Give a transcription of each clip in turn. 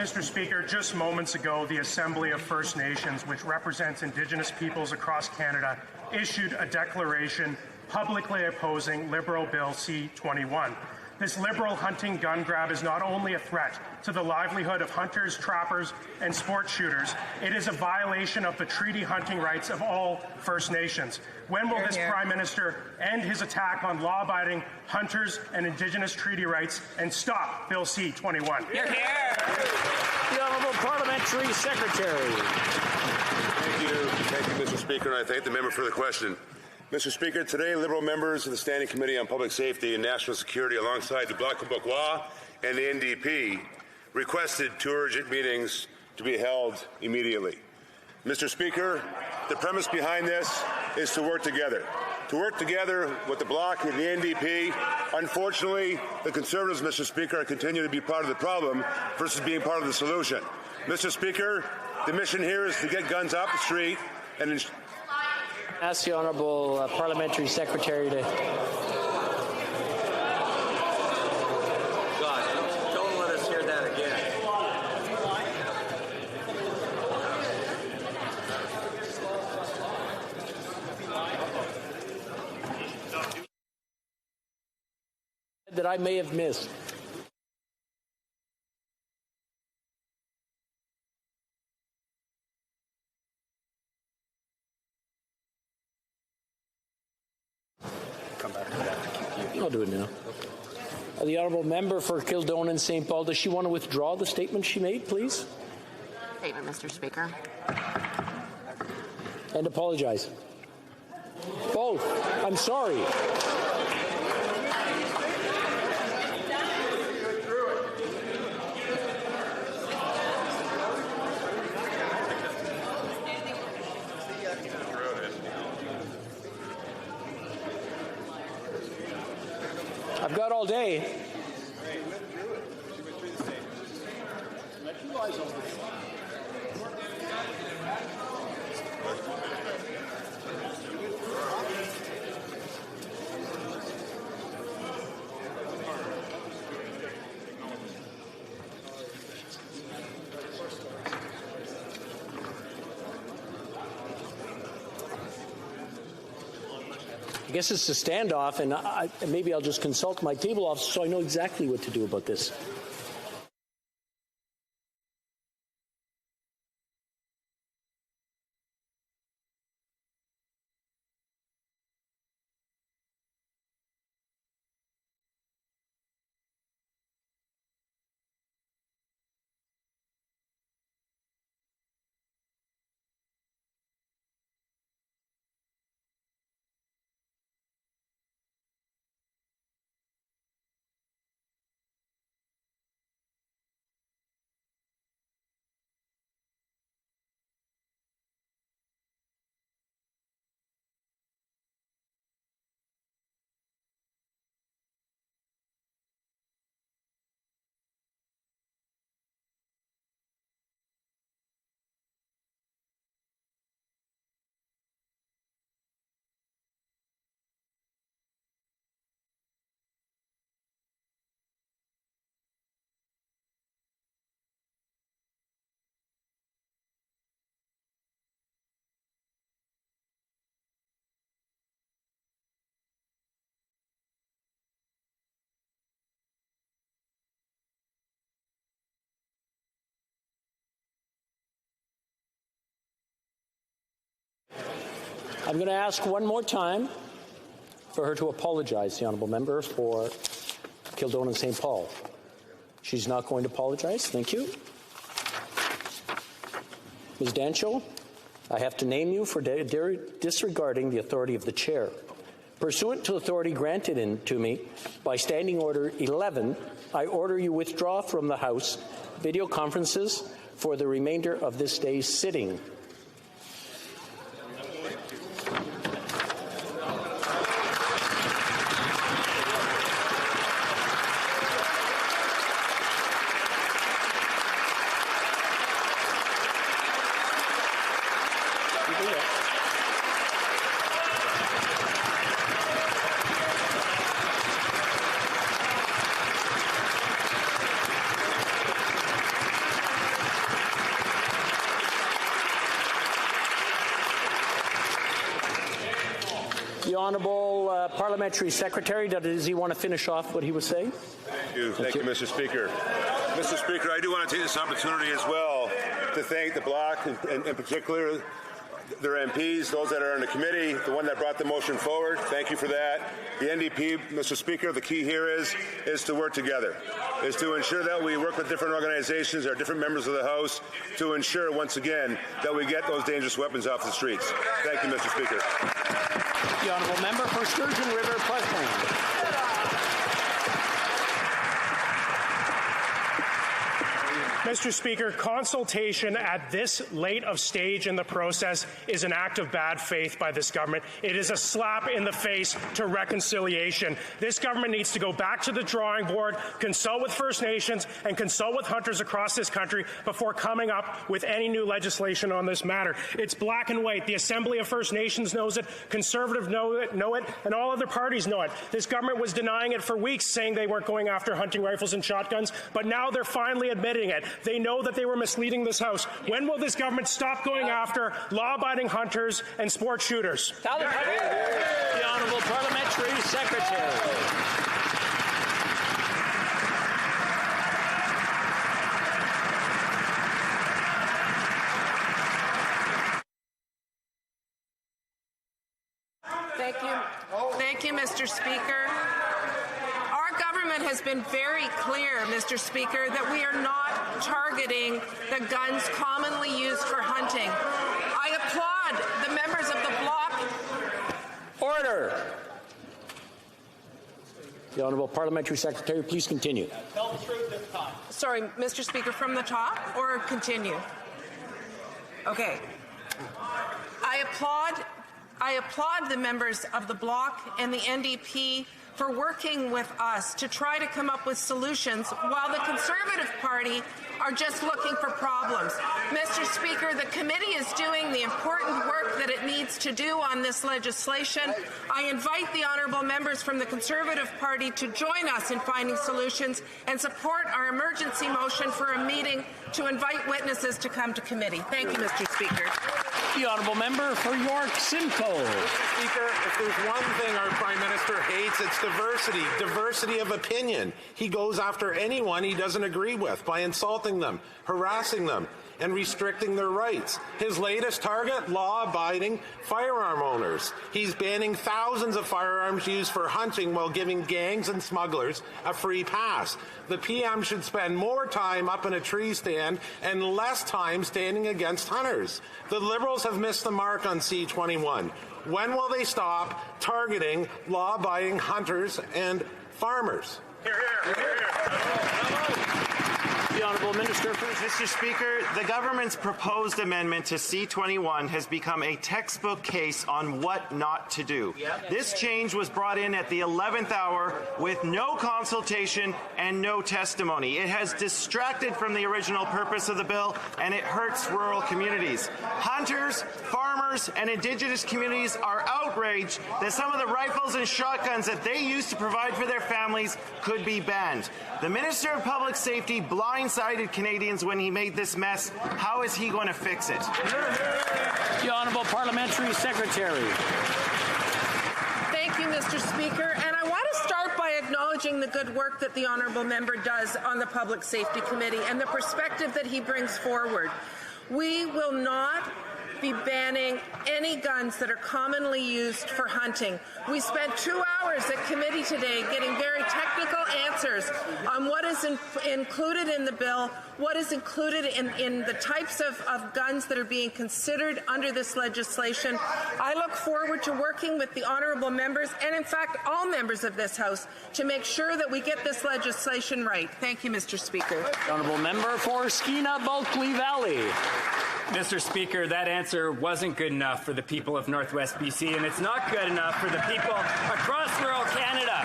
Mr. Speaker, just moments ago, the Assembly of First Nations, which represents Indigenous peoples across Canada, issued a declaration publicly opposing Liberal Bill C-21. This Liberal hunting gun grab is not only a threat to the livelihood of hunters, trappers, and sport shooters, it is a violation of the treaty hunting rights of all First Nations. When will this Prime Minister end his attack on law-abiding hunters and Indigenous treaty rights and stop Bill C-21? Hear, hear. The Honourable Parliamentary Secretary. Thank you, Mr. Speaker, and I thank the member for the question. Mr. Speaker, today Liberal members of the Standing Committee on Public Safety and National Security alongside the Bloc Québécois and the NDP requested two urgent meetings to be held immediately. Mr. Speaker, the premise behind this is to work together. To work together with the Bloc and the NDP. Unfortunately, the Conservatives, Mr. Speaker, continue to be part of the problem versus being part of the solution. Mr. Speaker, the mission here is to get guns off the street and ask the Honourable Parliamentary Secretary to... God, don't let us hear that again. that I may have missed. Come back to that. I'll do it now. The Honourable Member for Kildonan and St. Paul, does she want to withdraw the statement she made, please? Statement, Mr. Speaker. And apologize. Both. I'm sorry. I've got all day. I guess it's a standoff, and maybe I'll just consult my table officer so I know exactly what to do about this. I'm going to ask one more time for her to apologize, the Honourable Member for Kildonan and St. Paul. She's not going to apologize. Thank you. Ms. Dancho, I have to name you for disregarding the authority of the Chair. Pursuant to authority granted to me by Standing Order 11, I order you withdraw from the House video conferences for the remainder of this day's sitting. Honourable Parliamentary Secretary, does he want to finish off what he was saying? Thank you, Mr. Speaker. Mr. Speaker, I do want to take this opportunity as well to thank the Bloc, and in particular their MPs, those that are in the committee, the one that brought the motion forward. Thank you for that. The NDP, Mr. Speaker, the key here is to work together, is to ensure that we work with different organizations or different members of the House to ensure, once again, that we get those dangerous weapons off the streets. Thank you, Mr. Speaker. The Honourable Member for Sturgeon River, Parkland. Mr. Speaker, consultation at this late of stage in the process is an act of bad faith by this government. It is a slap in the face to reconciliation. This government needs to go back to the drawing board, consult with First Nations, and consult with hunters across this country before coming up with any new legislation on this matter. It's black and white. The Assembly of First Nations knows it, Conservatives know it, and all other parties know it. This government was denying it for weeks, saying they weren't going after hunting rifles and shotguns, but now they're finally admitting it. They know that they were misleading this House. When will this government stop going after law-abiding hunters and sport shooters? The Honourable Parliamentary Secretary. Thank you, Mr. Speaker. Our government has been very clear, Mr. Speaker, that we are not targeting the guns commonly used for hunting. I applaud the members of the Bloc. Order. The Honourable Parliamentary Secretary, please continue. Tell the truth this time. Sorry, Mr. Speaker, from the top or continue? Okay. I applaud the members of the Bloc and the NDP for working with us to try to come up with solutions while the Conservative Party are just looking for problems. Mr. Speaker, the committee is doing the important work that it needs to do on this legislation. I invite the honourable members from the Conservative Party to join us in finding solutions and support our emergency motion for a meeting to invite witnesses to come to committee. Thank you, Mr. Speaker. The Honourable Member for York Simcoe. Mr. Speaker, if there's one thing our Prime Minister hates, it's diversity of opinion. He goes after anyone he doesn't agree with by insulting them, harassing them, and restricting their rights. His latest target, law-abiding firearm owners. He's banning thousands of firearms used for hunting while giving gangs and smugglers a free pass. The PM should spend more time up in a tree stand and less time standing against hunters. The Liberals have missed the mark on C-21. When will they stop targeting law-abiding hunters and farmers? Hear, hear, hear, hear. The Honourable Minister. Mr. Speaker, the government's proposed amendment to C-21 has become a textbook case on what not to do. This change was brought in at the 11th hour with no consultation and no testimony. It has distracted from the original purpose of the bill, and it hurts rural communities. Hunters, farmers, and Indigenous communities are outraged that some of the rifles and shotguns that they use to provide for their families could be banned. The Minister of Public Safety blindsided Canadians when he made this mess. How is he going to fix it? The Honourable Parliamentary Secretary. Thank you, Mr. Speaker. And I want to start by acknowledging the good work that the honourable member does on the Public Safety Committee and the perspective that he brings forward. We will not be banning any guns that are commonly used for hunting. We spent 2 hours at committee today getting very technical answers on what is included in the bill, what is included in the types of guns that are being considered under this legislation. I look forward to working with the honourable members and, in fact, all members of this House to make sure that we get this legislation right. Thank you, Mr. Speaker. The Honourable Member for Skeena-Bulkley Valley. Mr. Speaker, that answer wasn't good enough for the people of Northwest BC, and it's not good enough for the people across rural Canada.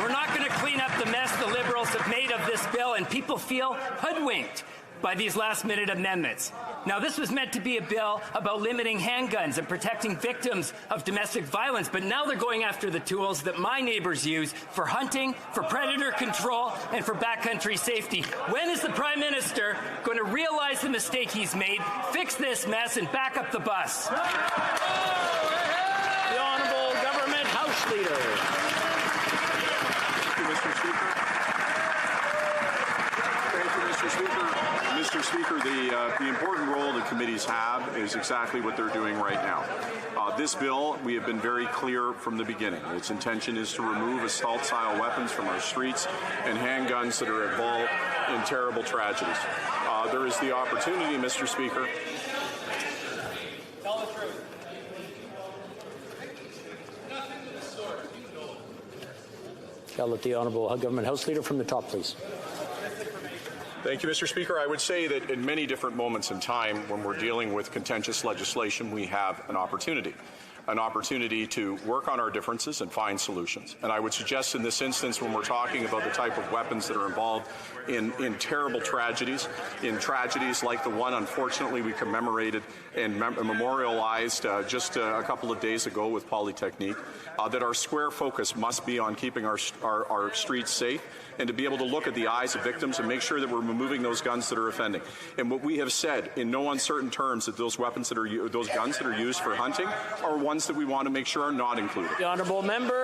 We're not going to clean up the mess the Liberals have made of this bill, and people feel hoodwinked by these last-minute amendments. Now, this was meant to be a bill about limiting handguns and protecting victims of domestic violence, but now they're going after the tools that my neighbors use for hunting, for predator control, and for backcountry safety. When is the Prime Minister going to realize the mistake he's made, fix this mess, and back up the bus? The Honourable House Leader. Mr. Speaker. Thank you, Mr. Speaker. Mr. Speaker, the important role the committees have is exactly what they're doing right now. This bill, we have been very clear from the beginning. Its intention is to remove assault-style weapons from our streets and handguns that are involved in terrible tragedies. There is the opportunity, Mr. Speaker. Tell the truth. I'll let the Honourable Government House Leader from the top, please. Thank you, Mr. Speaker. I would say that in many different moments in time when we're dealing with contentious legislation, we have an opportunity to work on our differences and find solutions. And I would suggest in this instance, when we're talking about the type of weapons that are involved in terrible tragedies, in tragedies like the one, unfortunately, we commemorated and memorialized just a couple of days ago with Polytechnique, that our square focus must be on keeping our streets safe and to be able to look at the eyes of victims and make sure that we're removing those guns that are offending. And what we have said in no uncertain terms that those guns that are used for hunting are ones that we want to make sure are not included. The Honourable Member.